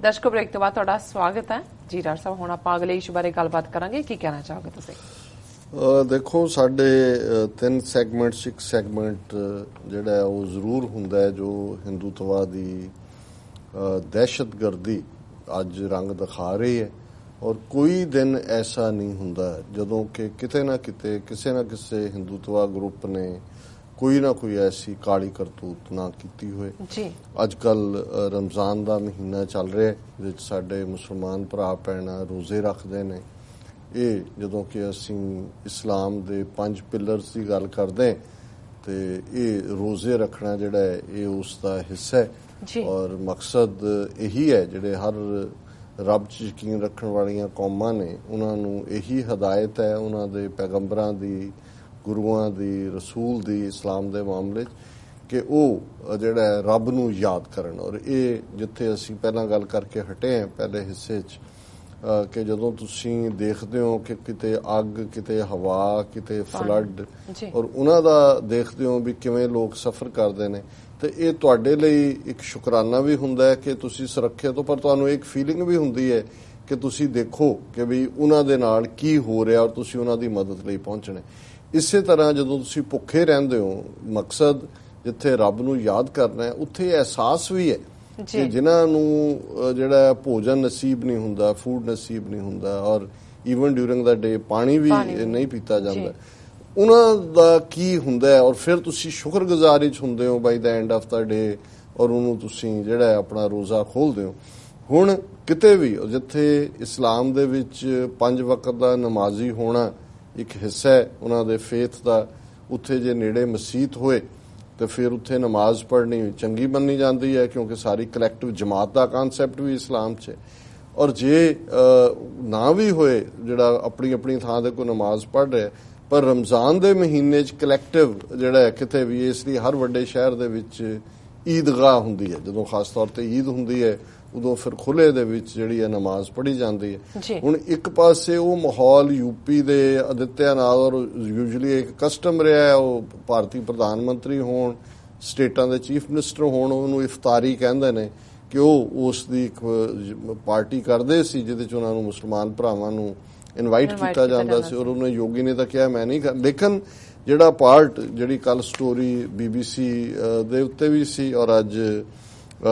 ਦਰਸ਼ਕੋ break ਤੋਂ ਬਾਅਦ ਤੁਹਾਡਾ ਸਵਾਗਤ ਹੈ ਜੀ ਡਾਕਟਰ ਸਾਹਿਬ। ਹੁਣ ਆਪਾਂ ਅਗਲੇ ਇਸ਼ੂ ਬਾਰੇ ਗੱਲਬਾਤ ਕਰਾਂਗੇ, ਕੀ ਕਹਿਣਾ ਚਾਹੋਗੇ ਤੁਸੀਂ? ਦੇਖੋ, ਸਾਡੇ 3 ਸੈਗਮੈਂਟਸ, ਇੱਕ ਸੈਗਮੈਂਟ ਜਿਹੜਾ ਉਹ ਜ਼ਰੂਰ ਹੁੰਦਾ ਹੈ ਜੋ ਹਿੰਦੂਤਵਾਦੀ ਦਹਿਸ਼ਤਗਰਦੀ ਅੱਜ ਰੰਗ ਦਿਖਾ ਰਹੀ ਹੈ, ਔਰ ਕੋਈ ਦਿਨ ਐਸਾ ਨਹੀਂ ਹੁੰਦਾ ਜਦੋਂ ਕਿ ਕਿਤੇ ਨਾ ਕਿਤੇ ਕਿਸੇ ਨਾ ਕਿਸੇ ਹਿੰਦੂਤਵਾ ਗਰੁੱਪ ਨੇ ਕੋਈ ਨਾ ਕੋਈ ਐਸੀ ਕਾਲੀ ਕਰਤੂਤ ਨਾ ਕੀਤੀ ਹੋਏ। ਅੱਜ ਕੱਲ ਰਮਜ਼ਾਨ ਦਾ ਮਹੀਨਾ ਚੱਲ ਰਿਹਾ, ਜਿਹਦੇ 'ਚ ਸਾਡੇ ਮੁਸਲਮਾਨ ਭਰਾ ਭੈਣਾਂ ਰੋਜ਼ੇ ਰੱਖਦੇ ਨੇ। ਇਹ ਜਦੋਂ ਕਿ ਅਸੀਂ ਇਸਲਾਮ ਦੇ 5 ਪਿਲਰਸ ਦੀ ਗੱਲ ਕਰਦੇ ਤੇ ਇਹ ਰੋਜ਼ੇ ਰੱਖਣਾ ਜਿਹੜਾ ਹੈ ਇਹ ਉਸ ਦਾ ਹਿੱਸਾ ਹੈ ਔਰ ਮਕਸਦ ਇਹੀ ਹੈ। ਜਿਹੜੇ ਹਰ ਰੱਬ 'ਚ ਯਕੀਨ ਰੱਖਣ ਵਾਲੀਆਂ ਕੌਮਾਂ ਨੇ ਉਹਨਾਂ ਨੂੰ ਇਹੀ ਹਦਾਇਤ ਹੈ ਉਹਨਾਂ ਦੇ ਪੈਗੰਬਰਾਂ ਦੀ, ਗੁਰੂਆਂ ਦੀ, ਰਸੂਲ ਦੀ ਇਸਲਾਮ ਦੇ ਮਾਮਲੇ 'ਚ ਕਿ ਉਹ ਜਿਹੜਾ ਰੱਬ ਨੂੰ ਯਾਦ ਕਰਨ। ਔਰ ਇਹ ਜਿੱਥੇ ਅਸੀਂ ਪਹਿਲਾਂ ਗੱਲ ਕਰਕੇ ਹਟੇ ਹਾਂ ਪਹਿਲੇ ਹਿੱਸੇ 'ਚ ਕਿ ਜਦੋਂ ਤੁਸੀਂ ਦੇਖਦੇ ਹੋ ਕਿ ਕਿਤੇ ਅੱਗ, ਕਿਤੇ ਹਵਾ, ਕਿਤੇ ਫਲੱਡ, ਔਰ ਉਹਨਾਂ ਦਾ ਦੇਖਦੇ ਹੋ ਵੀ ਕਿਵੇਂ ਲੋਕ ਸਫ਼ਰ ਕਰਦੇ ਨੇ, ਤੇ ਇਹ ਤੁਹਾਡੇ ਲਈ ਇੱਕ ਸ਼ੁਕਰਾਨਾ ਵੀ ਹੁੰਦਾ ਹੈ ਕਿ ਤੁਸੀਂ ਸੁਰੱਖਿਅਤ ਹੋ, ਪਰ ਤੁਹਾਨੂੰ ਇੱਕ ਫੀਲਿੰਗ ਵੀ ਹੁੰਦੀ ਹੈ ਕਿ ਤੁਸੀਂ ਦੇਖੋ ਕਿ ਵੀ ਉਹਨਾਂ ਦੇ ਨਾਲ ਕੀ ਹੋ ਰਿਹਾ ਔਰ ਤੁਸੀਂ ਉਹਨਾਂ ਦੀ ਮਦਦ ਲਈ ਪਹੁੰਚਣਾ। ਇਸੇ ਤਰ੍ਹਾਂ ਜਦੋਂ ਤੁਸੀਂ ਭੁੱਖੇ ਰਹਿੰਦੇ ਹੋ, ਮਕਸਦ ਜਿੱਥੇ ਰੱਬ ਨੂੰ ਯਾਦ ਕਰਨਾ ਹੈ, ਉੱਥੇ ਅਹਿਸਾਸ ਵੀ ਹੈ ਕਿ ਜਿਨ੍ਹਾਂ ਨੂੰ ਜਿਹੜਾ ਭੋਜਨ ਨਸੀਬ ਨਹੀਂ ਹੁੰਦਾ, ਫੂਡ ਨਸੀਬ ਨਹੀਂ ਹੁੰਦਾ, ਔਰ ਈਵਨ ਡਿਊਰਿੰਗ ਦਾ ਡੇ ਪਾਣੀ ਵੀ ਨਹੀਂ ਪੀਤਾ ਜਾਂਦਾ, ਉਹਨਾਂ ਦਾ ਕੀ ਹੁੰਦਾ ਹੈ। ਔਰ ਫਿਰ ਤੁਸੀਂ ਸ਼ੁਕਰਗੁਜ਼ਾਰੀ 'ਚ ਹੁੰਦੇ ਹੋ ਬਾਈ ਦਾ ਐਂਡ ਆਫ ਦਾ ਡੇ, ਔਰ ਉਹਨੂੰ ਤੁਸੀਂ ਜਿਹੜਾ ਆਪਣਾ ਰੋਜ਼ਾ ਖੋਲ੍ਹਦੇ ਹੋ। ਹੁਣ ਕਿਤੇ ਵੀ ਜਿੱਥੇ ਇਸਲਾਮ ਦੇ ਵਿੱਚ 5 ਵਕਤ ਦਾ ਨਮਾਜ਼ੀ ਹੋਣਾ ਇੱਕ ਹਿੱਸਾ ਹੈ ਉਹਨਾਂ ਦੇ ਫੇਥ ਦਾ, ਉੱਥੇ ਜੇ ਨੇੜੇ ਮਸੀਤ ਹੋਏ ਤੇ ਫਿਰ ਉੱਥੇ ਨਮਾਜ਼ ਪੜ੍ਹਨੀ ਚੰਗੀ ਮੰਨੀ ਜਾਂਦੀ ਹੈ, ਕਿਉਂਕਿ ਸਾਰੀ ਕਲੈਕਟਿਵ ਜਮਾਤ ਦਾ ਕਨਸੈਪਟ ਵੀ ਇਸਲਾਮ 'ਚ ਹੈ। ਔਰ ਜੇ ਨਾ ਵੀ ਹੋਏ ਜਿਹੜਾ ਆਪਣੀ ਆਪਣੀ ਥਾਂ ਤੇ ਕੋਈ ਨਮਾਜ਼ ਪੜ੍ਹ ਰਿਹਾ, ਪਰ ਰਮਜ਼ਾਨ ਦੇ ਮਹੀਨੇ 'ਚ ਕਲੈਕਟਿਵ ਜਿਹੜਾ ਹੈ ਕਿਤੇ ਵੀ, ਇਸ ਲਈ ਹਰ ਵੱਡੇ ਸ਼ਹਿਰ ਦੇ ਵਿੱਚ ਈਦਗਾਹ ਹੁੰਦੀ ਹੈ। ਜਦੋਂ ਖਾਸ ਤੌਰ ਤੇ ਈਦ ਹੁੰਦੀ ਹੈ ਉਦੋਂ ਫਿਰ ਖੁੱਲੇ ਦੇ ਵਿੱਚ ਜਿਹੜੀ ਹੈ ਨਮਾਜ਼ ਪੜ੍ਹੀ ਜਾਂਦੀ ਹੈ। ਹੁਣ ਇੱਕ ਪਾਸੇ ਉਹ ਮਾਹੌਲ ਯੂਪੀ ਦੇ ਆਦਿਤਿਆ ਨਾਲ, ਔਰ ਯੂਜੂਲੀ ਇੱਕ ਕਸਟਮ ਰਿਹਾ ਹੈ, ਉਹ ਭਾਰਤੀ ਪ੍ਰਧਾਨ ਮੰਤਰੀ ਹੋਣ, ਸਟੇਟਾਂ ਦੇ ਚੀਫ ਮਿਨਿਸਟਰ ਹੋਣ, ਉਹਨੂੰ ਇਫਤਾਰੀ ਕਹਿੰਦੇ ਨੇ ਕਿ ਉਹ ਉਸ ਦੀ ਇੱਕ ਪਾਰਟੀ ਕਰਦੇ ਸੀ ਜਿਹਦੇ 'ਚ ਉਹਨਾਂ ਨੂੰ ਮੁਸਲਮਾਨ ਭਰਾਵਾਂ ਨੂੰ ਇਨਵਾਈਟ ਕੀਤਾ ਜਾਂਦਾ ਸੀ। ਔਰ ਉਹਨੇ ਯੋਗੀ ਨੇ ਤਾਂ ਕਿਹਾ ਮੈਂ ਨਹੀਂ ਕਰ, ਲੇਕਿਨ ਜਿਹੜਾ ਪਾਰਟ ਜਿਹੜੀ ਕੱਲ ਸਟੋਰੀ BBC ਦੇ ਉੱਤੇ ਵੀ ਸੀ ਔਰ ਅੱਜ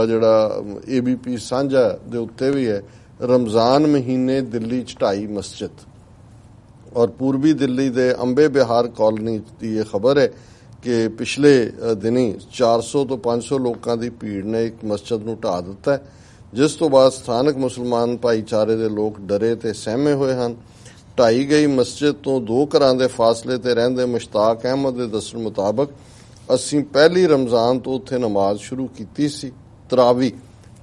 ਜਿਹੜਾ ABP ਸਾਂਝਾ ਦੇ ਉੱਤੇ ਵੀ ਹੈ, ਰਮਜ਼ਾਨ ਮਹੀਨੇ ਦਿੱਲੀ 'ਚ 2.5 ਮਸਜਿਦ, ਔਰ ਪੂਰਬੀ ਦਿੱਲੀ ਦੇ ਅੰਬੇ ਬਿਹਾਰ ਕਾਲੋਨੀ ਦੀ ਇਹ ਖਬਰ ਹੈ ਕਿ ਪਿਛਲੇ ਦਿਨੀ 400 ਤੋਂ 500 ਲੋਕਾਂ ਦੀ ਭੀੜ ਨੇ ਇੱਕ ਮਸਜਿਦ ਨੂੰ ਢਾਹ ਦਿੱਤਾ, ਜਿਸ ਤੋਂ ਬਾਅਦ ਸਥਾਨਕ ਮੁਸਲਮਾਨ ਭਾਈਚਾਰੇ ਦੇ ਲੋਕ ਡਰੇ ਤੇ ਸਹਿਮੇ ਹੋਏ ਹਨ। ਢਾਈ ਗਈ ਮਸਜਿਦ ਤੋਂ 2 ਘਰਾਂ ਦੇ ਫਾਸਲੇ ਤੇ ਰਹਿੰਦੇ ਮੁਸ਼ਤਾਕ ਅਹਿਮਦ ਦੇ ਦੱਸਣ ਮੁਤਾਬਕ ਅਸੀਂ ਪਹਿਲੀ ਰਮਜ਼ਾਨ ਤੋਂ ਉੱਥੇ ਨਮਾਜ਼ ਸ਼ੁਰੂ ਕੀਤੀ ਸੀ। ਤਰਾਵੀ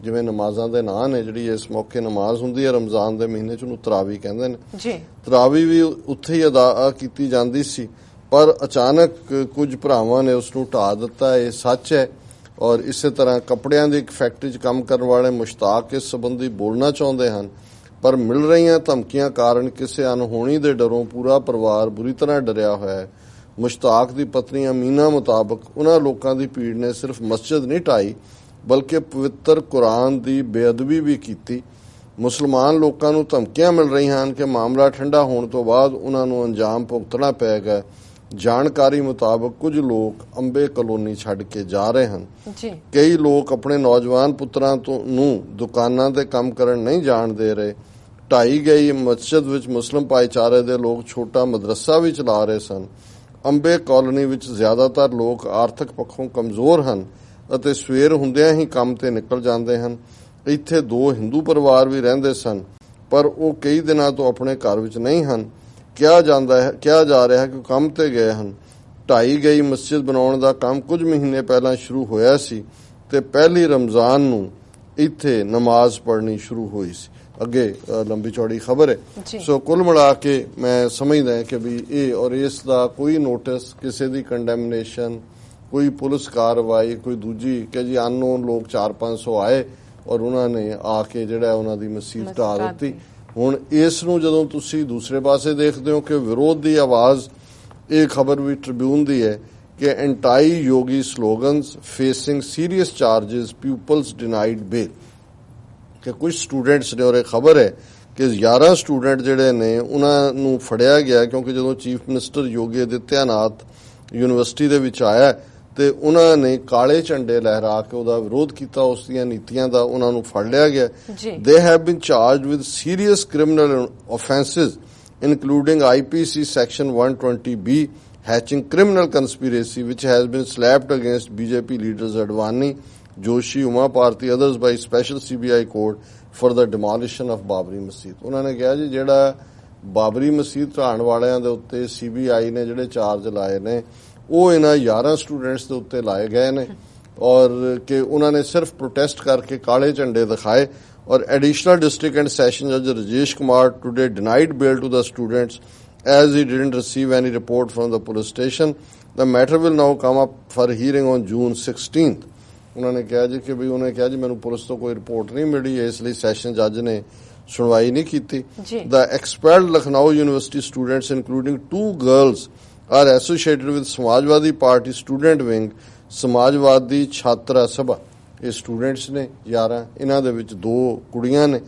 ਜਿਵੇਂ ਨਮਾਜ਼ਾਂ ਦੇ ਨਾਂ ਨੇ, ਜਿਹੜੀ ਇਸ ਮੌਕੇ ਨਮਾਜ਼ ਹੁੰਦੀ ਹੈ ਰਮਜ਼ਾਨ ਦੇ ਮਹੀਨੇ 'ਚ, ਉਹਨੂੰ ਤਰਾਵੀ ਕਹਿੰਦੇ ਨੇ। ਤਰਾਵੀ ਵੀ ਉੱਥੇ ਹੀ ਅਦਾ ਕੀਤੀ ਜਾਂਦੀ ਸੀ, ਪਰ ਅਚਾਨਕ ਕੁਝ ਭਰਾਵਾਂ ਨੇ ਉਸ ਨੂੰ ਢਾਹ ਦਿੱਤਾ। ਇਹ ਸੱਚ ਹੈ। ਔਰ ਇਸੇ ਤਰ੍ਹਾਂ ਕੱਪੜਿਆਂ ਦੀ ਇੱਕ ਫੈਕਟਰੀ 'ਚ ਕੰਮ ਕਰਨ ਵਾਲੇ ਮੁਸ਼ਤਾਕ ਇਸ ਸੰਬੰਧੀ ਬੋਲਣਾ ਚਾਹੁੰਦੇ ਹਨ, ਪਰ ਮਿਲ ਰਹੀਆਂ ਧਮਕੀਆਂ ਕਾਰਨ ਕਿਸੇ ਅਣਹੋਣੀ ਦੇ ਡਰੋਂ ਪੂਰਾ ਪਰਿਵਾਰ ਬੁਰੀ ਤਰ੍ਹਾਂ ਡਰਿਆ ਹੋਇਆ ਹੈ। ਮੁਸ਼ਤਾਕ ਦੀ ਪਤਨੀ ਅਮੀਨਾ ਮੁਤਾਬਕ ਉਹਨਾਂ ਲੋਕਾਂ ਦੀ ਭੀੜ ਨੇ ਸਿਰਫ ਮਸਜਿਦ ਨਹੀਂ ਢਾਈ ਬਲਕਿ ਪਵਿੱਤਰ ਕੁਰਾਨ ਦੀ ਬੇਅਦਬੀ ਵੀ ਕੀਤੀ। ਮੁਸਲਮਾਨ ਲੋਕਾਂ ਨੂੰ ਧਮਕੀਆਂ ਮਿਲ ਰਹੀਆਂ ਹਨ ਕਿ ਮਾਮਲਾ ਠੰਡਾ ਹੋਣ ਤੋਂ ਬਾਅਦ ਉਹਨਾਂ ਨੂੰ ਅੰਜਾਮ ਭੁਗਤਣਾ ਪਏਗਾ। ਜਾਣਕਾਰੀ ਮੁਤਾਬਕ ਕੁਝ ਲੋਕ ਅੰਬੇ ਕਲੋਨੀ ਛੱਡ ਕੇ ਜਾ ਰਹੇ ਹਨ। ਕਈ ਲੋਕ ਆਪਣੇ ਨੌਜਵਾਨ ਪੁੱਤਰਾਂ ਨੂੰ ਦੁਕਾਨਾਂ ਤੇ ਕੰਮ ਕਰਨ ਨਹੀਂ ਜਾਣ ਦੇ ਰਹੇ। ਢਾਈ ਗਈ ਮਸਜਿਦ ਵਿੱਚ ਮੁਸਲਿਮ ਭਾਈਚਾਰੇ ਦੇ ਲੋਕ ਛੋਟਾ ਮਦਰਸਾ ਵੀ ਚਲਾ ਰਹੇ ਸਨ। ਅੰਬੇ ਕਾਲੋਨੀ ਵਿੱਚ ਜ਼ਿਆਦਾਤਰ ਲੋਕ ਆਰਥਿਕ ਪੱਖੋਂ ਕਮਜ਼ੋਰ ਹਨ ਅਤੇ ਸਵੇਰ ਹੁੰਦਿਆਂ ਹੀ ਕੰਮ ਤੇ ਨਿਕਲ ਜਾਂਦੇ ਹਨ। ਇੱਥੇ 2 ਹਿੰਦੂ ਪਰਿਵਾਰ ਵੀ ਰਹਿੰਦੇ ਸਨ, ਪਰ ਉਹ ਕਈ ਦਿਨਾਂ ਤੋਂ ਆਪਣੇ ਘਰ ਵਿੱਚ ਨਹੀਂ ਹਨ। ਕਿਹਾ ਜਾ ਰਿਹਾ ਹੈ ਕਿ ਕੰਮ ਤੇ ਗਏ ਹਨ। ਢਾਈ ਗਈ ਮਸਜਿਦ ਬਣਾਉਣ ਦਾ ਕੰਮ ਕੁਝ ਮਹੀਨੇ ਪਹਿਲਾਂ ਸ਼ੁਰੂ ਹੋਇਆ ਸੀ ਤੇ ਪਹਿਲੀ ਰਮਜ਼ਾਨ ਨੂੰ ਇੱਥੇ ਨਮਾਜ਼ ਪੜ੍ਹਨੀ ਸ਼ੁਰੂ ਹੋਈ ਸੀ। ਅੱਗੇ ਲੰਬੀ ਚੌੜੀ ਖਬਰ ਹੈ। ਸੋ ਕੁੱਲ ਮਿਲਾ ਕੇ ਮੈਂ ਸਮਝਦਾ ਕਿ ਵੀ ਇਹ ਔਰ ਇਸ ਦਾ ਕੋਈ ਨੋਟਿਸ, ਕਿਸੇ ਦੀ ਕੰਡੈਮਨੇਸ਼ਨ, ਕੋਈ ਪੁਲਿਸ ਕਾਰਵਾਈ, ਕੋਈ ਦੂਜੀ ਕਿ ਜੀ ਅਨਨੋਨ ਲੋਕ 400-500 ਆਏ ਔਰ ਉਹਨਾਂ ਨੇ ਆ ਕੇ ਜਿਹੜਾ ਉਹਨਾਂ ਦੀ ਮਸਜਿਦ ਢਾਹ ਦਿੱਤੀ। ਹੁਣ ਇਸ ਨੂੰ ਜਦੋਂ ਤੁਸੀਂ ਦੂਸਰੇ ਪਾਸੇ ਦੇਖਦੇ ਹੋ ਕਿ ਵਿਰੋਧ ਦੀ ਆਵਾਜ਼, ਇਹ ਖਬਰ ਵੀ ਟ੍ਰਿਬਿਊਨ ਦੀ ਹੈ ਕਿ ਐਂਟੀ-ਯੋਗੀ ਸਲੋਗਨਸ facing serious charges, people's denied ਬੇਲ। ਕਿ ਕੁਝ ਸਟੂਡੈਂਟਸ ਨੇ, ਔਰ ਇਹ ਖਬਰ ਹੈ ਕਿ 11 ਸਟੂਡੈਂਟ ਜਿਹੜੇ ਨੇ ਉਹਨਾਂ ਨੂੰ ਫੜਿਆ ਗਿਆ, ਕਿਉਂਕਿ ਜਦੋਂ ਚੀਫ ਮਿਨਿਸਟਰ ਯੋਗੀ ਆਦਿੱਤਿਆਨਾਥ ਯੂਨੀਵਰਸਿਟੀ ਦੇ ਵਿੱਚ ਆਇਆ ਤੇ ਉਹਨਾਂ ਨੇ ਕਾਲੇ ਝੰਡੇ ਲਹਿਰਾ ਕੇ ਉਹਦਾ ਵਿਰੋਧ ਕੀਤਾ, ਉਸ ਦੀਆਂ ਨੀਤੀਆਂ ਦਾ। ਉਹਨਾਂ ਨੂੰ ਫੜ ਲਿਆ ਗਿਆ। They have been charged with serious criminal offences including IPC section 120B, hatching criminal conspiracy which has been slapped against BJP leaders Advani, Joshi, Uma Bharti, others by special CBI court for the demolition of Babri Masjid। ਉਹਨਾਂ ਨੇ ਕਿਹਾ ਜੀ ਜਿਹੜਾ ਬਾਬਰੀ ਮਸਜਿਦ ਢਾਣ ਵਾਲਿਆਂ ਦੇ ਉੱਤੇ CBI ਨੇ ਜਿਹੜੇ ਚਾਰਜ ਲਾਏ ਨੇ ਉਹ ਇਹਨਾਂ 11 ਸਟੂਡੈਂਟਸ ਦੇ ਉੱਤੇ ਲਾਏ ਗਏ ਨੇ, ਔਰ ਕਿ ਉਹਨਾਂ ਨੇ ਸਿਰਫ ਪ੍ਰੋਟੈਸਟ ਕਰਕੇ ਕਾਲੇ ਝੰਡੇ ਦਿਖਾਏ। Or additional district and session judge Rajesh Kumar today denied bail to the students as he didn't receive any report from the police station. The matter will now come up for hearing on June 16th. ਉਹਨਾਂ ਨੇ ਕਿਹਾ ਜੀ ਕਿ ਵੀ ਉਹਨੇ ਕਿਹਾ ਜੀ ਮੈਨੂੰ police ਤੋਂ ਕੋਈ ਰਿਪੋਰਟ ਨਹੀਂ ਮਿਲੀ, ਇਸ ਲਈ ਸੈਸ਼ਨ ਜੱਜ ਨੇ ਸੁਣਵਾਈ ਨਹੀਂ ਕੀਤੀ। The expelled Lucknow University students including 2 girls are associated with Samajwadi Party student wing, Samajwadi Chhatra Sabha। ਇਹ ਸਟੂਡੈਂਟਸ ਨੇ 11, ਇਹਨਾਂ ਦੇ ਵਿੱਚ 2 ਕੁੜੀਆਂ ਨੇ,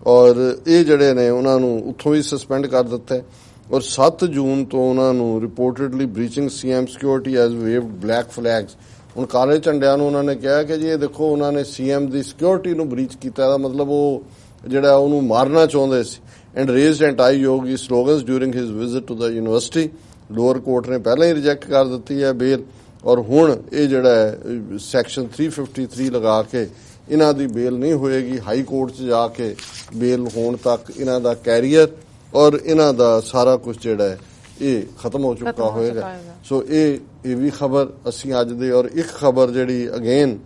ਔਰ ਇਹ ਜਿਹੜੇ ਨੇ ਉਹਨਾਂ ਨੂੰ ਉੱਥੋਂ ਵੀ ਸਸਪੈਂਡ ਕਰ ਦਿੱਤਾ ਹੈ। ਔਰ 7 ਜੂਨ ਤੋਂ ਉਹਨਾਂ ਨੂੰ reportedly breaching CM security as waved black flags. ਹੁਣ ਕਾਲੇ ਝੰਡਿਆਂ ਨੂੰ ਉਹਨਾਂ ਨੇ ਕਿਹਾ ਕਿ ਜੀ ਇਹ ਦੇਖੋ ਉਹਨਾਂ ਨੇ CM ਦੀ ਸਿਕਿਉਰਿਟੀ ਨੂੰ ਬ੍ਰੀਚ ਕੀਤਾ, ਇਹਦਾ ਮਤਲਬ ਉਹ ਜਿਹੜਾ ਉਹਨੂੰ ਮਾਰਨਾ ਚਾਹੁੰਦੇ ਸੀ। And raised Anti-Yogi slogans during his visit to the university। Lower court ਨੇ ਪਹਿਲਾਂ ਹੀ ਰਿਜੈਕਟ ਕਰ ਦਿੱਤੀ ਹੈ ਬੇਲ, ਔਰ ਹੁਣ ਇਹ ਜਿਹੜਾ ਹੈ ਸੈਕਸ਼ਨ 353 ਲਗਾ ਕੇ ਇਹਨਾਂ ਦੀ ਬੇਲ ਨਹੀਂ ਹੋਏਗੀ। ਹਾਈ ਕੋਰਟ 'ਚ ਜਾ ਕੇ ਬੇਲ ਹੋਣ ਤੱਕ ਇਹਨਾਂ ਦਾ ਕੈਰੀਅਰ ਔਰ ਇਹਨਾਂ ਦਾ ਸਾਰਾ ਕੁਝ ਜਿਹੜਾ ਹੈ ਇਹ ਖਤਮ ਹੋ ਚੁੱਕਾ ਹੋਏਗਾ। ਸੋ ਇਹ ਵੀ ਖਬਰ ਅਸੀਂ ਅੱਜ ਦੇ, ਔਰ ਇੱਕ ਖਬਰ ਜਿਹੜੀ ਅਗੇਨ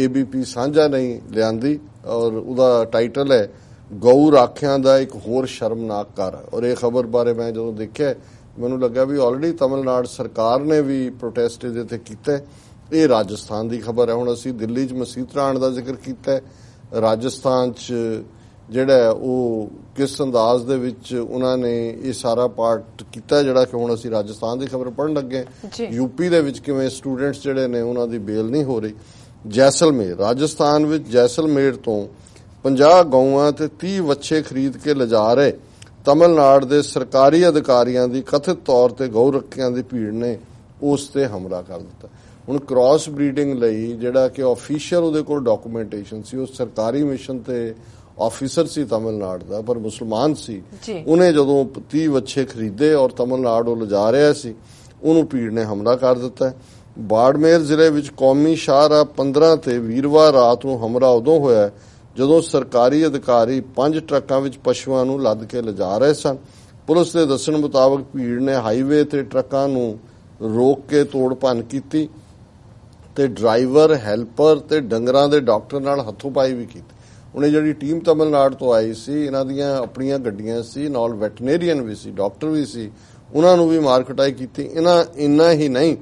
ABP ਸਾਂਝਾ ਨਹੀਂ ਲਿਆਂਦੀ, ਔਰ ਉਹਦਾ ਟਾਈਟਲ ਹੈ ਗਊ ਰਾਖਿਆਂ ਦਾ ਇੱਕ ਹੋਰ ਸ਼ਰਮਨਾਕ ਕਾਰਾ। ਔਰ ਇਹ ਖਬਰ ਬਾਰੇ ਮੈਂ ਜਦੋਂ ਦੇਖਿਆ ਮੈਨੂੰ ਲੱਗਾ ਵੀ ਆਲਰੇਡੀ ਤਮਿਲਨਾਡੂ ਸਰਕਾਰ ਨੇ ਵੀ ਪ੍ਰੋਟੈਸਟ ਇਹਦੇ ਤੇ ਕੀਤਾ। ਇਹ ਰਾਜਸਥਾਨ ਦੀ ਖਬਰ ਹੈ। ਹੁਣ ਅਸੀਂ ਦਿੱਲੀ 'ਚ ਮਸਜਿਦ ਢਾਣ ਦਾ ਜ਼ਿਕਰ ਕੀਤਾ, ਰਾਜਸਥਾਨ 'ਚ ਜਿਹੜਾ ਉਹ ਕਿਸ ਅੰਦਾਜ਼ ਦੇ ਵਿੱਚ ਉਹਨਾਂ ਨੇ ਇਹ ਸਾਰਾ ਪਾਰਟ ਕੀਤਾ, ਜਿਹੜਾ ਕਿ ਹੁਣ ਅਸੀਂ ਰਾਜਸਥਾਨ ਦੀ ਖਬਰ ਪੜ੍ਹਨ ਲੱਗੇ। UP ਦੇ ਵਿੱਚ ਕਿਵੇਂ ਸਟੂਡੈਂਟਸ ਜਿਹੜੇ ਨੇ ਉਹਨਾਂ ਦੀ ਬੇਲ ਨਹੀਂ ਹੋ ਰਹੀ। ਜੈਸਲਮੇਰ, ਰਾਜਸਥਾਨ ਵਿੱਚ ਜੈਸਲਮੇਰ ਤੋਂ 50 ਗਊਆਂ ਤੇ 30 ਵੱਛੇ ਖਰੀਦ ਕੇ ਲਿਜਾ ਰਹੇ ਤਮਿਲਨਾਡੂ ਦੇ ਸਰਕਾਰੀ ਅਧਿਕਾਰੀਆਂ ਦੀ ਕਥਿਤ ਤੌਰ ਤੇ ਗਊ ਰੱਖਿਆਂ ਦੀ ਭੀੜ ਨੇ ਉਸ ਤੇ ਹਮਲਾ ਕਰ ਦਿੱਤਾ। ਹੁਣ ਕ੍ਰਾਸ ਬਰੀਡਿੰਗ ਲਈ ਜਿਹੜਾ ਕਿ ਆਫੀਸ਼ੀਅਲ ਉਹਦੇ ਕੋਲ ਡਾਕੂਮੈਂਟੇਸ਼ਨ ਸੀ, ਉਹ ਸਰਕਾਰੀ ਮਿਸ਼ਨ ਤੇ ਆਫੀਸਰ ਸੀ ਤਮਿਲਨਾਡੂ ਦਾ, ਪਰ ਮੁਸਲਮਾਨ ਸੀ। ਉਹਨੇ ਜਦੋਂ 30 ਵੱਛੇ ਖਰੀਦੇ ਔਰ ਤਮਿਲਨਾਡੂ ਲਿਜਾ ਰਿਹਾ ਸੀ, ਉਹਨੂੰ ਭੀੜ ਨੇ ਹਮਲਾ ਕਰ ਦਿੱਤਾ। ਬਾੜਮੇਰ ਜ਼ਿਲ੍ਹੇ ਵਿੱਚ ਕੌਮੀ ਸ਼ਾਹਰਾਹ 15 ਤੇ ਵੀਰਵਾਰ ਰਾਤ ਨੂੰ ਹਮਲਾ ਉਦੋਂ ਹੋਇਆ ਜਦੋਂ ਸਰਕਾਰੀ ਅਧਿਕਾਰੀ 5 ਟਰੱਕਾਂ ਵਿੱਚ ਪਸ਼ੂਆਂ ਨੂੰ ਲੱਦ ਕੇ ਲਿਜਾ ਰਹੇ ਸਨ। ਪੁਲਿਸ ਦੇ ਦੱਸਣ ਮੁਤਾਬਕ ਭੀੜ ਨੇ ਹਾਈਵੇ ਤੇ ਟਰੱਕਾਂ ਨੂੰ ਰੋਕ ਕੇ ਤੋੜ ਭੰਨ ਕੀਤੀ ਤੇ ਡਰਾਈਵਰ, ਹੈਲਪਰ ਤੇ ਡੰਗਰਾਂ ਦੇ ਡਾਕਟਰ ਨਾਲ ਹੱਥੋਂ-ਪਾਈ ਵੀ ਕੀਤੀ। ਹੁਣ ਇਹ ਜਿਹੜੀ ਟੀਮ ਤਮਿਲਨਾਡੂ ਤੋਂ ਆਈ ਸੀ, ਇਹਨਾਂ ਦੀਆਂ ਆਪਣੀਆਂ ਗੱਡੀਆਂ ਸੀ, ਨਾਲ ਵੈਟਰਨੇਰੀਅਨ ਵੀ ਸੀ, ਡਾਕਟਰ ਵੀ ਸੀ, ਉਹਨਾਂ ਨੂੰ ਵੀ ਮਾਰ ਕੁਟਾਈ ਕੀਤੀ। ਇੰਨਾ ਹੀ ਨਹੀਂ,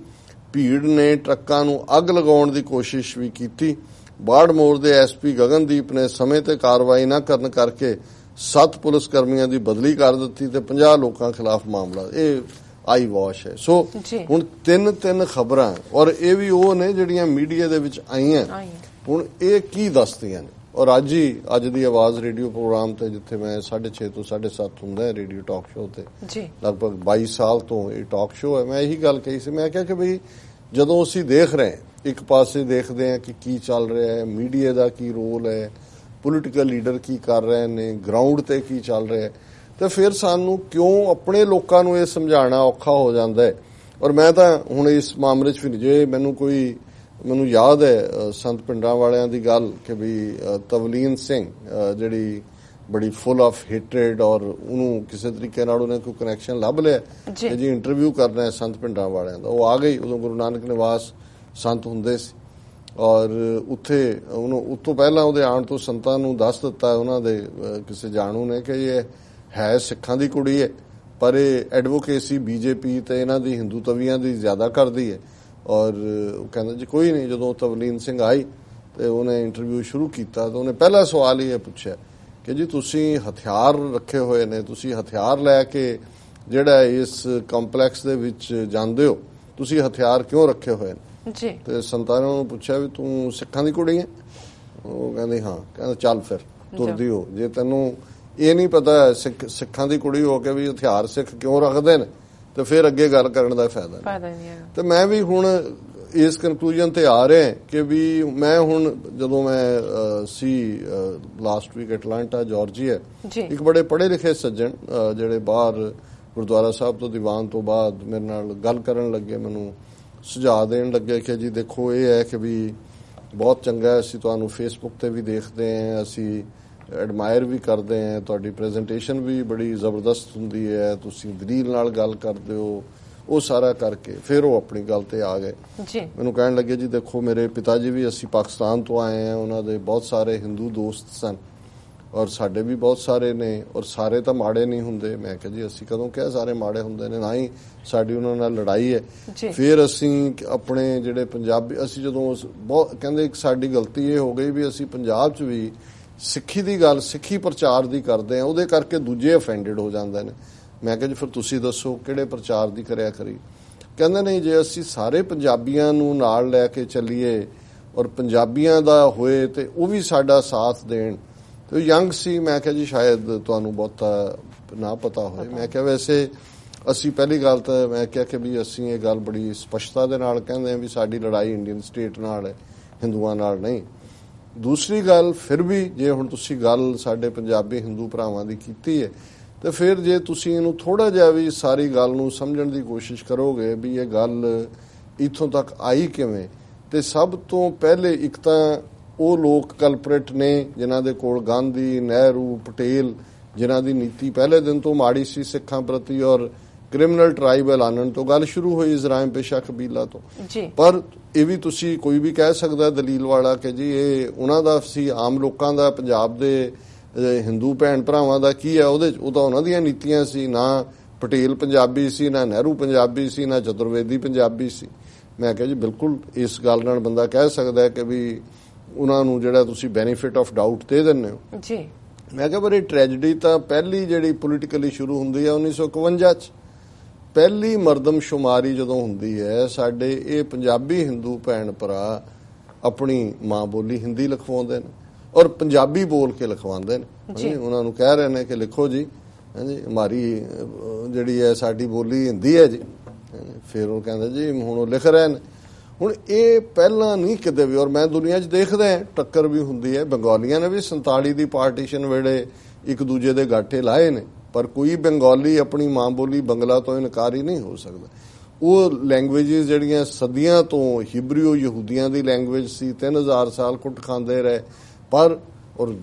ਭੀੜ ਨੇ ਟਰੱਕਾਂ ਨੂੰ ਅੱਗ ਲਗਾਉਣ ਦੀ ਕੋਸ਼ਿਸ਼ ਵੀ ਕੀਤੀ। ਬਾੜਮੋਰ ਦੇ SP ਗਗਨਦੀਪ ਨੇ ਸਮੇਂ ਤੇ ਕਾਰਵਾਈ ਨਾ ਕਰਨ ਕਰਕੇ 7 ਪੁਲਿਸ ਕਰਮੀਆਂ ਦੀ ਬਦਲੀ ਕਰ ਦਿੱਤੀ ਤੇ 50 ਲੋਕਾਂ ਖਿਲਾਫ ਮਾਮਲਾ, ਇਹ ਆਈ ਵਾਸ਼ ਹੈ। ਸੋ ਹੁਣ ਤਿੰਨ ਖਬਰਾਂ, ਔਰ ਇਹ ਵੀ ਉਹ ਨੇ ਜਿਹੜੀਆਂ ਮੀਡੀਆ ਦੇ ਵਿੱਚ ਆਈਆਂ। ਹੁਣ ਇਹ ਕੀ ਦੱਸਦੀਆਂ ਨੇ? ਔਰ ਅੱਜ ਦੀ ਆਵਾਜ਼ ਰੇਡੀਓ ਪ੍ਰੋਗਰਾਮ ਤੇ, ਜਿੱਥੇ ਮੈਂ 6:30 ਤੋਂ 7:30 ਹੁੰਦਾ ਹੈ ਰੇਡੀਓ ਟਾਕ ਸ਼ੋਅ ਤੇ, ਲਗਭਗ 22 ਸਾਲ ਤੋਂ ਇਹ ਟਾਕ ਸ਼ੋਅ ਹੈ। ਮੈਂ ਇਹੀ ਗੱਲ ਕਹੀ ਸੀ, ਮੈਂ ਕਿਹਾ ਕਿ ਬਈ ਜਦੋਂ ਅਸੀਂ ਦੇਖ ਰਹੇ ਹਾਂ, ਇੱਕ ਪਾਸੇ ਦੇਖਦੇ ਹਾਂ ਕਿ ਕੀ ਚੱਲ ਰਿਹਾ ਹੈ, ਮੀਡੀਆ ਦਾ ਕੀ ਰੋਲ ਹੈ, ਪੋਲੀਟੀਕਲ ਲੀਡਰ ਕੀ ਕਰ ਰਹੇ ਨੇ, ਗਰਾਊਂਡ ਤੇ ਕੀ ਚੱਲ ਰਿਹਾ ਹੈ, ਤੇ ਫਿਰ ਸਾਨੂੰ ਕਿਉਂ ਆਪਣੇ ਲੋਕਾਂ ਨੂੰ ਇਹ ਸਮਝਾਉਣਾ ਔਖਾ ਹੋ ਜਾਂਦਾ ਹੈ। ਔਰ ਮੈਂ ਤਾਂ ਹੁਣ ਇਸ ਮਾਮਲੇ 'ਚ ਵੀ, ਜੇ ਮੈਨੂੰ ਯਾਦ ਹੈ ਸੰਤ ਪਿੰਡਾਂ ਵਾਲਿਆਂ ਦੀ ਗੱਲ ਕਿ ਵੀ ਤਵਲੀਨ ਸਿੰਘ ਜਿਹੜੀ ਬੜੀ ਫੁੱਲ ਆਫ ਹੇਟਰੇਡ, ਔਰ ਉਹਨੂੰ ਕਿਸੇ ਤਰੀਕੇ ਨਾਲ ਉਹਨੇ ਕੋਈ ਕਨੈਕਸ਼ਨ ਲੱਭ ਲਿਆ ਕਿ ਜੀ ਇੰਟਰਵਿਊ ਕਰਨਾ ਹੈ ਸੰਤ ਪਿੰਡਾਂ ਵਾਲਿਆਂ ਦਾ। ਉਹ ਆ ਗਈ, ਉਦੋਂ ਗੁਰੂ ਨਾਨਕ ਨਿਵਾਸ ਸੰਤ ਹੁੰਦੇ ਸੀ, ਔਰ ਉੱਥੇ ਉਹਨੂੰ ਉਸ ਤੋਂ ਪਹਿਲਾਂ ਉਹਦੇ ਆਉਣ ਤੋਂ ਸੰਤਾਂ ਨੂੰ ਦੱਸ ਦਿੱਤਾ ਉਹਨਾਂ ਦੇ ਕਿਸੇ ਜਾਣੂ ਨੇ ਕਿ ਇਹ ਹੈ ਸਿੱਖਾਂ ਦੀ ਕੁੜੀ ਹੈ, ਪਰ ਇਹ ਐਡਵੋਕੇਸੀ BJP ਤੇ ਇਹਨਾਂ ਦੀ ਹਿੰਦੂ ਤਵੀਆਂ ਦੀ ਜ਼ਿਆਦਾ ਕਰਦੀ ਹੈ। ਔਰ ਉਹ ਕਹਿੰਦਾ ਜੀ ਕੋਈ ਨਹੀਂ। ਜਦੋਂ ਤਵਲੀਨ ਸਿੰਘ ਆਈ ਤੇ ਉਹਨੇ ਇੰਟਰਵਿਊ ਸ਼ੁਰੂ ਕੀਤਾ ਤਾਂ ਉਹਨੇ ਪਹਿਲਾ ਸਵਾਲ ਹੀ ਇਹ ਪੁੱਛਿਆ ਕਿ ਜੀ ਤੁਸੀਂ ਹਥਿਆਰ ਰੱਖੇ ਹੋਏ ਨੇ, ਤੁਸੀਂ ਹਥਿਆਰ ਲੈ ਕੇ ਜਿਹੜਾ ਇਸ ਕੰਪਲੈਕਸ ਦੇ ਵਿੱਚ ਜਾਂਦੇ ਹੋ, ਤੁਸੀਂ ਹਥਿਆਰ ਕਿਉਂ ਰੱਖੇ ਹੋਏ ਨੇ? ਤੇ ਸੰਤਾਂ ਨੇ ਉਹਨੂੰ ਪੁੱਛਿਆ ਵੀ ਤੂੰ ਸਿੱਖਾਂ ਦੀ ਕੁੜੀ ਹੈ? ਉਹ ਕਹਿੰਦੀ ਹਾਂ, ਕਹਿੰਦਾ ਚੱਲ ਫਿਰ ਤੁਰਦੀ ਹੋ। ਜੇ ਤੈਨੂੰ ਇਹ ਨਹੀਂ ਪਤਾ ਸਿੱਖਾਂ ਦੀ ਕੁੜੀ ਹੋ ਕੇ ਵੀ ਹਥਿਆਰ ਸਿੱਖ ਕਿਉਂ ਰੱਖਦੇ ਨੇ ਤੇ ਫਿਰ ਅੱਗੇ ਗੱਲ ਕਰਨ ਦਾ ਫਾਇਦਾ ਨਹੀਂ। ਤੇ ਮੈਂ ਵੀ ਹੁਣ ਇਸ ਕਨਕਲੂਜਨ ਤੇ ਆ ਰਿਹਾ ਕਿ ਵੀ ਮੈਂ ਹੁਣ ਜਦੋਂ ਮੈਂ ਸੀ ਲਾਸਟ ਵੀਕ ਐਟਲਾਂਟਾ ਜਾਰਜੀਆ, ਇੱਕ ਬੜੇ ਪੜ੍ਹੇ ਲਿਖੇ ਸੱਜਣ ਜਿਹੜੇ ਬਾਹਰ ਗੁਰਦੁਆਰਾ ਸਾਹਿਬ ਤੋਂ ਦੀਵਾਨ ਤੋਂ ਬਾਅਦ ਮੇਰੇ ਨਾਲ ਗੱਲ ਕਰਨ ਲੱਗੇ, ਮੈਨੂੰ ਸੁਝਾਅ ਦੇਣ ਲੱਗੇ ਕਿ ਜੀ ਦੇਖੋ ਇਹ ਹੈ ਕਿ ਵੀ ਬਹੁਤ ਚੰਗਾ, ਅਸੀਂ ਤੁਹਾਨੂੰ ਫੇਸਬੁੱਕ ਤੇ ਵੀ ਦੇਖਦੇ ਹਾਂ, ਅਸੀਂ ਐਡਮਾਇਰ ਵੀ ਕਰਦੇ ਹਾਂ, ਤੁਹਾਡੀ ਪ੍ਰੈਜੈਂਟੇਸ਼ਨ ਵੀ ਬੜੀ ਜ਼ਬਰਦਸਤ ਹੁੰਦੀ ਹੈ, ਤੁਸੀਂ ਦਲੀਲ ਨਾਲ ਗੱਲ ਕਰਦੇ ਹੋ। ਉਹ ਸਾਰਾ ਕਰਕੇ ਫਿਰ ਉਹ ਆਪਣੀ ਗੱਲ ਤੇ ਆ ਗਏ। ਮੈਨੂੰ ਕਹਿਣ ਲੱਗੇ ਜੀ ਦੇਖੋ ਮੇਰੇ ਪਿਤਾ ਜੀ ਵੀ, ਅਸੀਂ ਪਾਕਿਸਤਾਨ ਤੋਂ ਆਏ ਹਾਂ, ਉਹਨਾਂ ਦੇ ਬਹੁਤ ਸਾਰੇ ਹਿੰਦੂ ਦੋਸਤ ਸਨ ਔਰ ਸਾਡੇ ਵੀ ਬਹੁਤ ਸਾਰੇ ਨੇ, ਔਰ ਸਾਰੇ ਤਾਂ ਮਾੜੇ ਨਹੀਂ ਹੁੰਦੇ। ਮੈਂ ਕਿਹਾ ਜੀ ਅਸੀਂ ਕਦੋਂ ਕਿਹਾ ਸਾਰੇ ਮਾੜੇ ਹੁੰਦੇ ਨੇ, ਨਾ ਹੀ ਸਾਡੀ ਉਹਨਾਂ ਨਾਲ ਲੜਾਈ ਹੈ। ਫਿਰ ਅਸੀਂ ਆਪਣੇ ਜਿਹੜੇ ਪੰਜਾਬੀ, ਅਸੀਂ ਜਦੋਂ ਬਹੁਤ ਕਹਿੰਦੇ ਸਾਡੀ ਗਲਤੀ ਇਹ ਹੋ ਗਈ ਵੀ ਅਸੀਂ ਪੰਜਾਬ 'ਚ ਵੀ ਸਿੱਖੀ ਦੀ ਗੱਲ, ਸਿੱਖੀ ਪ੍ਰਚਾਰ ਦੀ ਕਰਦੇ ਹਾਂ, ਉਹਦੇ ਕਰਕੇ ਦੂਜੇ ਅਫੈਂਡਡ ਹੋ ਜਾਂਦੇ ਨੇ। ਮੈਂ ਕਿਹਾ ਜੀ ਫਿਰ ਤੁਸੀਂ ਦੱਸੋ ਕਿਹੜੇ ਪ੍ਰਚਾਰ ਦੀ ਕਰਿਆ ਕਰੀ। ਕਹਿੰਦੇ ਨਹੀਂ, ਜੇ ਅਸੀਂ ਸਾਰੇ ਪੰਜਾਬੀਆਂ ਨੂੰ ਨਾਲ ਲੈ ਕੇ ਚੱਲੀਏ ਔਰ ਪੰਜਾਬੀਆਂ ਦਾ ਹੋਏ ਤੇ ਉਹ ਵੀ ਸਾਡਾ ਸਾਥ ਦੇਣ। ਤੇ ਯੰਗ ਸੀ, ਮੈਂ ਕਿਹਾ ਜੀ ਸ਼ਾਇਦ ਤੁਹਾਨੂੰ ਬਹੁਤਾ ਨਾ ਪਤਾ ਹੋਏ। ਮੈਂ ਕਿਹਾ ਵੈਸੇ ਅਸੀਂ ਪਹਿਲੀ ਗੱਲ ਤਾਂ ਮੈਂ ਕਿਹਾ ਕਿ ਵੀ ਅਸੀਂ ਇਹ ਗੱਲ ਬੜੀ ਸਪਸ਼ਟਤਾ ਦੇ ਨਾਲ ਕਹਿੰਦੇ ਹਾਂ ਵੀ ਸਾਡੀ ਲੜਾਈ ਇੰਡੀਅਨ ਸਟੇਟ ਨਾਲ ਹੈ, ਹਿੰਦੂਆਂ ਨਾਲ ਨਹੀਂ। ਦੂਸਰੀ ਗੱਲ, ਫਿਰ ਵੀ ਜੇ ਹੁਣ ਤੁਸੀਂ ਗੱਲ ਸਾਡੇ ਪੰਜਾਬੀ ਹਿੰਦੂ ਭਰਾਵਾਂ ਦੀ ਕੀਤੀ ਹੈ ਤੇ ਫਿਰ ਜੇ ਤੁਸੀਂ ਇਹਨੂੰ ਥੋੜਾ ਜਿਹਾ ਵੀ ਸਾਰੀ ਗੱਲ ਨੂੰ ਸਮਝਣ ਦੀ ਕੋਸ਼ਿਸ਼ ਕਰੋਗੇ ਵੀ ਇਹ ਗੱਲ ਇੱਥੋਂ ਤੱਕ ਆਈ ਕਿਵੇਂ, ਤੇ ਸਭ ਤੋਂ ਪਹਿਲੇ ਇੱਕ ਤਾਂ ਉਹ ਲੋਕ ਕਲਪਰੇਟ ਨੇ ਜਿਨ੍ਹਾਂ ਦੇ ਕੋਲ ਗਾਂਧੀ, ਨਹਿਰੂ, ਪਟੇਲ, ਜਿਨ੍ਹਾਂ ਦੀ ਨੀਤੀ ਪਹਿਲੇ ਦਿਨ ਤੋਂ ਮਾੜੀ ਸੀ ਸਿੱਖਾਂ ਪ੍ਰਤੀ ਔਰ ਕ੍ਰਿਮੀਨਲ ਟ੍ਰਾਈਬ ਐਲਾਨਣ ਤੋਂ ਗੱਲ ਸ਼ੁਰੂ ਹੋਈ ਇਜ਼ਰਾਇਮ ਪੇਸ਼ਾ ਕਬੀਲਾ ਤੋਂ। ਪਰ ਇਹ ਵੀ ਤੁਸੀਂ ਕੋਈ ਵੀ ਕਹਿ ਸਕਦਾ ਦਲੀਲ ਵਾਲਾ ਕਿ ਜੀ ਇਹ ਉਹਨਾਂ ਦਾ ਸੀ, ਆਮ ਲੋਕਾਂ ਦਾ, ਪੰਜਾਬ ਦੇ ਹਿੰਦੂ ਭੈਣ ਭਰਾਵਾਂ ਦਾ ਕੀ ਹੈ ਉਹਦੇ 'ਚ? ਉਹ ਤਾਂ ਉਹਨਾਂ ਦੀਆਂ ਨੀਤੀਆਂ ਸੀ। ਨਾ ਪਟੇਲ ਪੰਜਾਬੀ ਸੀ, ਨਾ ਨਹਿਰੂ ਪੰਜਾਬੀ ਸੀ, ਨਾ ਚਤੁਰਵੇਦੀ ਪੰਜਾਬੀ ਸੀ। ਮੈਂ ਕਿਹਾ ਜੀ ਬਿਲਕੁਲ ਇਸ ਗੱਲ ਨਾਲ ਬੰਦਾ ਕਹਿ ਸਕਦਾ ਹੈ ਕਿ ਵੀ ਉਹਨਾਂ ਨੂੰ ਜਿਹੜਾ ਤੁਸੀਂ ਬੈਨੀਫਿਟ ਆਫ ਡਾਊਟ ਦੇ ਦਿੰਦੇ ਹੋ। ਮੈਂ ਕਿਹਾ ਪਰ ਇਹ ਟ੍ਰੈਜਡੀ ਤਾਂ ਪਹਿਲੀ ਜਿਹੜੀ ਪੋਲੀਟੀਕਲੀ ਸ਼ੁਰੂ ਹੁੰਦੀ ਹੈ 1951 'ਚ, ਪਹਿਲੀ ਮਰਦਮਸ਼ੁਮਾਰੀ ਜਦੋਂ ਹੁੰਦੀ ਹੈ ਸਾਡੇ ਇਹ ਪੰਜਾਬੀ ਹਿੰਦੂ ਭੈਣ ਭਰਾ ਆਪਣੀ ਮਾਂ ਬੋਲੀ ਹਿੰਦੀ ਲਿਖਵਾਉਂਦੇ ਨੇ ਔਰ ਪੰਜਾਬੀ ਬੋਲ ਕੇ ਲਿਖਵਾਉਂਦੇ ਨੇ। ਉਹਨਾਂ ਨੂੰ ਕਹਿ ਰਹੇ ਨੇ ਕਿ ਲਿਖੋ ਜੀ, ਹਾਂਜੀ ਹਮਾਰੀ ਜਿਹੜੀ ਹੈ ਸਾਡੀ ਬੋਲੀ ਹਿੰਦੀ ਹੈ ਜੀ। ਫਿਰ ਉਹ ਕਹਿੰਦੇ ਜੀ ਹੁਣ ਉਹ ਲਿਖ ਰਹੇ ਨੇ। ਹੁਣ ਇਹ ਪਹਿਲਾਂ ਨਹੀਂ ਕਿਤੇ ਵੀ, ਔਰ ਮੈਂ ਦੁਨੀਆ 'ਚ ਦੇਖਦਾ ਟੱਕਰ ਵੀ ਹੁੰਦੀ ਹੈ। ਬੰਗਾਲੀਆਂ ਨੇ ਵੀ 47 ਦੀ ਪਾਰਟੀਸ਼ਨ ਵੇਲੇ ਇੱਕ ਦੂਜੇ ਦੇ ਗਾਠੇ ਲਾਏ ਨੇ, ਪਰ ਕੋਈ ਬੰਗਾਲੀ ਆਪਣੀ ਮਾਂ ਬੋਲੀ ਬੰਗਲਾ ਤੋਂ ਇਨਕਾਰੀ ਨਹੀਂ ਹੋ ਸਕਦਾ। ਉਹ ਲੈਂਗੁਏਜਿਸ ਜਿਹੜੀਆਂ ਸਦੀਆਂ ਤੋਂ ਹਿਬਰੀਓ ਯਹੂਦੀਆਂ ਦੀ ਲੈਂਗੁਏਜ ਸੀ, 3000 ਸਾਲ ਕੁੱਟ ਖਾਂਦੇ ਰਹੇ, ਪਰ ਔਰ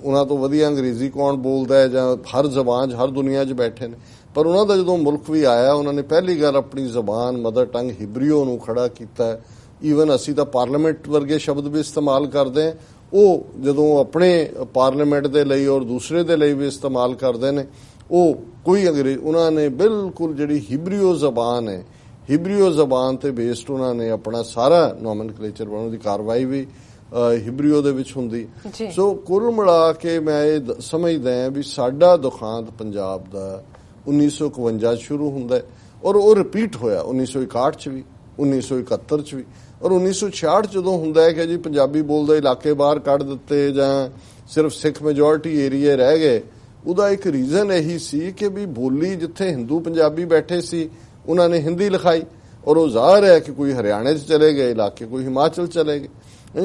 ਉਹਨਾਂ ਤੋਂ ਵਧੀਆ ਅੰਗਰੇਜ਼ੀ ਕੌਣ ਬੋਲਦਾ ਹੈ ਜਾਂ ਹਰ ਜ਼ਬਾਨ 'ਚ ਹਰ ਦੁਨੀਆ 'ਚ ਬੈਠੇ ਨੇ। ਪਰ ਉਹਨਾਂ ਦਾ ਜਦੋਂ ਮੁਲਕ ਵੀ ਆਇਆ ਉਹਨਾਂ ਨੇ ਪਹਿਲੀ ਗੱਲ ਆਪਣੀ ਜ਼ਬਾਨ ਮਦਰ ਟੰਗ ਹਿਬਰੀਓ ਨੂੰ ਖੜਾ ਕੀਤਾ। ਈਵਨ ਅਸੀਂ ਤਾਂ ਪਾਰਲੀਮੈਂਟ ਵਰਗੇ ਸ਼ਬਦ ਵੀ ਇਸਤੇਮਾਲ ਕਰਦੇ ਹਾਂ, ਉਹ ਜਦੋਂ ਆਪਣੇ ਪਾਰਲੀਮੈਂਟ ਦੇ ਲਈ ਔਰ ਦੂਸਰੇ ਦੇ ਲਈ ਵੀ ਇਸਤੇਮਾਲ ਕਰਦੇ ਨੇ। ਉਹ ਕੋਈ ਅੰਗਰੇਜ਼, ਉਹਨਾਂ ਨੇ ਬਿਲਕੁਲ ਜਿਹੜੀ ਹਿਬਰੀਓ ਜ਼ਬਾਨ ਹੈ, ਹਿਬਰੀਓ ਜ਼ਬਾਨ ਤੇ ਬੇਸਡ ਉਹਨਾਂ ਨੇ ਆਪਣਾ ਸਾਰਾ ਨੋਮਨਕਲੇਚਰ ਬਣਾਉਣ ਦੀ ਕਾਰਵਾਈ ਵੀ ਹਿਬਰੀਓ ਦੇ ਵਿੱਚ ਹੁੰਦੀ। ਸੋ ਕੁੱਲ ਮਿਲਾ ਕੇ ਮੈਂ ਇਹ ਸਮਝਦਾ ਹਾਂ ਵੀ ਸਾਡਾ ਦੁਖਾਂਤ ਪੰਜਾਬ ਦਾ 1951 ਸ਼ੁਰੂ ਹੁੰਦਾ ਔਰ ਉਹ ਰਿਪੀਟ ਹੋਇਆ 1961 'ਚ ਵੀ, 1971 'ਚ ਵੀ, ਔਰ 1966 ਜਦੋਂ ਹੁੰਦਾ ਹੈ ਕਿ ਜੀ ਪੰਜਾਬੀ ਬੋਲਦੇ ਇਲਾਕੇ ਬਾਹਰ ਕੱਢ ਦਿੱਤੇ ਜਾਂ ਸਿਰਫ ਸਿੱਖ ਮੈਜੋਰਿਟੀ ਏਰੀਏ ਰਹਿ ਗਏ। ਉਹਦਾ ਇੱਕ ਰੀਜ਼ਨ ਇਹੀ ਸੀ ਕਿ ਵੀ ਬੋਲੀ ਜਿੱਥੇ ਹਿੰਦੂ ਪੰਜਾਬੀ ਬੈਠੇ ਸੀ ਉਹਨਾਂ ਨੇ ਹਿੰਦੀ ਲਿਖਾਈ, ਔਰ ਉਹ ਜ਼ਾਹਰ ਹੈ ਕਿ ਕੋਈ ਹਰਿਆਣੇ 'ਚ ਚਲੇ ਗਏ ਇਲਾਕੇ, ਕੋਈ ਹਿਮਾਚਲ ਚਲੇ ਗਏ।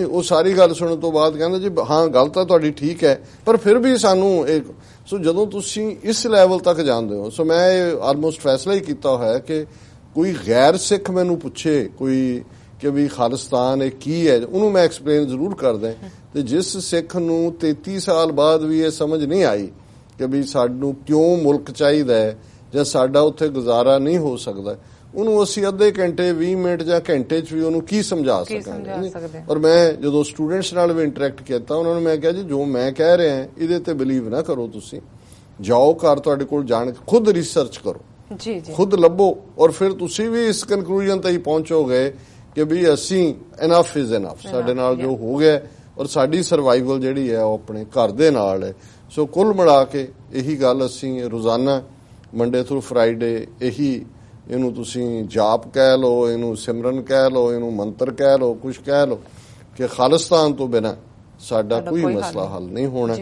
ਉਹ ਸਾਰੀ ਗੱਲ ਸੁਣਨ ਤੋਂ ਬਾਅਦ ਕਹਿੰਦੇ ਜੀ ਹਾਂ ਗੱਲ ਤਾਂ ਤੁਹਾਡੀ ਠੀਕ ਹੈ, ਪਰ ਫਿਰ ਵੀ ਸਾਨੂੰ ਇੱਕ। ਸੋ ਜਦੋਂ ਤੁਸੀਂ ਇਸ ਲੈਵਲ ਤੱਕ ਜਾਂਦੇ ਹੋ, ਸੋ ਮੈਂ ਇਹ ਆਲਮੋਸਟ ਫੈਸਲਾ ਹੀ ਕੀਤਾ ਹੋਇਆ ਕਿ ਕੋਈ ਗੈਰ ਸਿੱਖ ਮੈਨੂੰ ਪੁੱਛੇ ਕੋਈ ਕਿ ਵੀ ਖਾਲਿਸਤਾਨ ਇਹ ਕੀ ਹੈ, ਉਹਨੂੰ ਮੈਂ ਐਕਸਪਲੇਨ ਜ਼ਰੂਰ ਕਰਦਾ। ਤੇ ਜਿਸ ਸਿੱਖ ਨੂੰ 33 ਸਾਲ ਬਾਅਦ ਵੀ ਇਹ ਸਮਝ ਨਹੀਂ ਆਈ ਕਿ ਵੀ ਸਾਨੂੰ ਕਿਉਂ ਮੁਲਕ ਚਾਹੀਦਾ ਹੈ ਜਾਂ ਸਾਡਾ ਉੱਥੇ ਗੁਜ਼ਾਰਾ ਨਹੀਂ ਹੋ ਸਕਦਾ, ਉਹਨੂੰ ਅਸੀਂ ਅੱਧੇ ਘੰਟੇ 20 ਮਿੰਟ ਜਾਂ ਘੰਟੇ 'ਚ ਵੀ ਉਹਨੂੰ ਕੀ ਸਮਝਾ ਸਕਾਂਗੇ। ਔਰ ਮੈਂ ਜਦੋਂ ਸਟੂਡੈਂਟਸ ਨਾਲ ਵੀ ਇੰਟਰੈਕਟ ਕੀਤਾ ਉਹਨਾਂ ਨੂੰ ਮੈਂ ਕਿਹਾ ਜੀ ਜੋ ਮੈਂ ਕਹਿ ਰਿਹਾ ਇਹਦੇ ਤੇ ਬਿਲੀਵ ਨਾ ਕਰੋ, ਤੁਸੀਂ ਜਾਓ ਘਰ, ਤੁਹਾਡੇ ਕੋਲ ਜਾਣ ਕੇ ਖੁਦ ਰਿਸਰਚ ਕਰੋ, ਖੁਦ ਲੱਭੋ, ਔਰ ਫਿਰ ਤੁਸੀਂ ਵੀ ਇਸ ਕਨਕਲੂਜਨ ਤੇ ਹੀ ਪਹੁੰਚੋਗੇ ਕਿ ਵੀ ਅਸੀਂ ਇਨਫ ਇਜ਼ ਇਨਫ, ਸਾਡੇ ਨਾਲ ਜੋ ਹੋ ਗਿਆ ਔਰ ਸਾਡੀ ਸਰਵਾਈਵਲ ਜਿਹੜੀ ਹੈ ਉਹ ਆਪਣੇ ਘਰ ਦੇ ਨਾਲ ਹੈ। ਸੋ ਕੁੱਲ ਮਿਲਾ ਕੇ ਇਹੀ ਗੱਲ ਅਸੀਂ ਰੋਜ਼ਾਨਾ ਮੰਡੇ ਥਰੂ ਫਰਾਈਡੇ ਇਹੀ, ਇਹਨੂੰ ਤੁਸੀਂ ਜਾਪ ਕਹਿ ਲਓ, ਇਹਨੂੰ ਸਿਮਰਨ ਕਹਿ ਲਓ, ਇਹਨੂੰ ਮੰਤਰ ਕਹਿ ਲਓ, ਕੁਛ ਕਹਿ ਲਓ ਕਿ ਖਾਲਿਸਤਾਨ ਤੋਂ ਬਿਨਾਂ ਸਾਡਾ ਕੋਈ ਮਸਲਾ ਹੱਲ ਨਹੀਂ ਹੋਣਾ।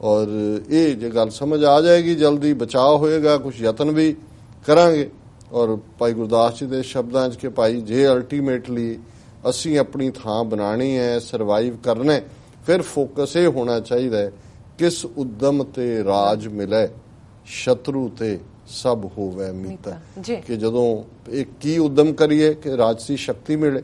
ਔਰ ਇਹ ਜੇ ਗੱਲ ਸਮਝ ਆ ਜਾਏਗੀ ਜਲਦੀ ਬਚਾਅ ਹੋਏਗਾ, ਕੁਝ ਯਤਨ ਵੀ ਕਰਾਂਗੇ। ਔਰ ਭਾਈ ਗੁਰਦਾਸ ਜੀ ਦੇ ਸ਼ਬਦਾਂ 'ਚ ਕਿ ਭਾਈ ਜੇ ਅਲਟੀਮੇਟਲੀ ਅਸੀਂ ਆਪਣੀ ਥਾਂ ਬਣਾਣੀ ਹੈ, ਸਰਵਾਈਵ ਕਰਨਾ, ਫਿਰ ਫੋਕਸ ਇਹ ਹੋਣਾ ਚਾਹੀਦਾ ਹੈ ਕਿਸ ਉਦਮ ਤੇ ਰਾਜ ਮਿਲੇ, ਸ਼ਤਰੂ ਤੇ ਸਭ ਹੋਵੇ ਮੀਤਾ। ਕਿ ਜਦੋਂ ਇਹ ਕੀ ਉਦਮ ਕਰੀਏ ਕਿ ਰਾਜਸੀ ਸ਼ਕਤੀ ਮਿਲੇ,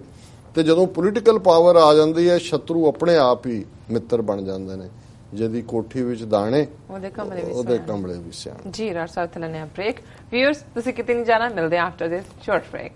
ਤੇ ਜਦੋਂ ਪੋਲੀਟੀਕਲ ਪਾਵਰ ਆ ਜਾਂਦੀ ਹੈ ਸ਼ਤਰੂ ਆਪਣੇ ਆਪ ਹੀ ਮਿੱਤਰ ਬਣ ਜਾਂਦੇ ਨੇ। ਜਿਹਦੀ ਕੋਠੀ ਵਿੱਚ ਦਾਣੇ ਉਹਦੇ ਕਮਰੇ ਵੀ ਸਿਆਣੇ। ਜੀ ਰਾਜ ਸਾਹਿਬ, ਲੈਣੇ ਆ ਬ੍ਰੇਕ। ਵਿਊਅਰਸ, ਤੁਸੀਂ ਕਿਤੇ ਨਹੀਂ ਜਾਣਾ, ਮਿਲਦੇ ਆ ਆਫਟਰ ਦਿਸ ਸ਼ਾਰਟ ਬ੍ਰੇਕ।